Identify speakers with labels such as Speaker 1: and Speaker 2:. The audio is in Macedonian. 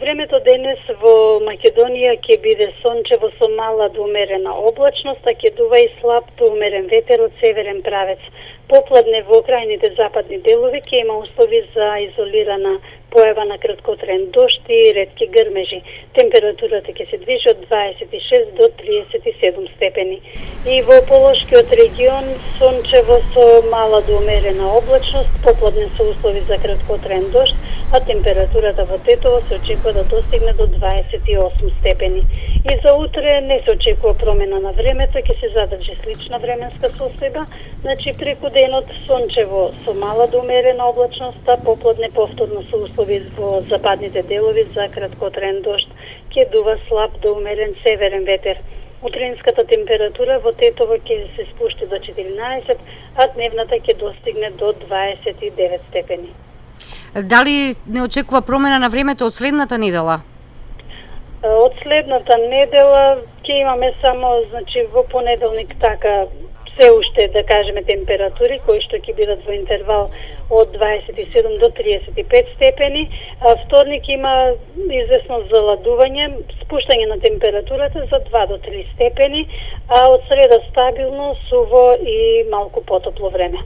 Speaker 1: Времето денес во Македонија ќе биде сончево со мала до умерена облачност, а ќе дува и слаб до умерен ветер од северен правец. Попладне во крајните западни делови ќе има услови за изолирана појава на краткотраен дожд и ретки грмежи. Температурата ќе се движи од 26 до 37 степени. И во Полошкиот регион сончево со мала до умерена облачност, попладне со услови за краткотраен дожд, а температурата во Тетово се очекува да достигне до 28 степени. И за утре не се очекува промена на времето, ќе се задржи слична временска состојба, значи преку денот сончево со мала до умерена облачност, а попладне повторно со услови во западните делови за краткотраен дожд, ќе дува слаб до умерен северен ветер. Утринската температура во Тетово ќе се спушти до 14, а дневната ќе достигне до 29 степени.
Speaker 2: Дали не очекува промена на времето од следната недела?
Speaker 1: Од следната недела ќе имаме само, значи, во понеделник така се уште, да кажеме, температури кои што ќе бидат во интервал од 27 до 35 степени, а вторник има известно заладување, спуштање на температурата за 2 до 3 степени, а од среда стабилно, суво и малку потопло време.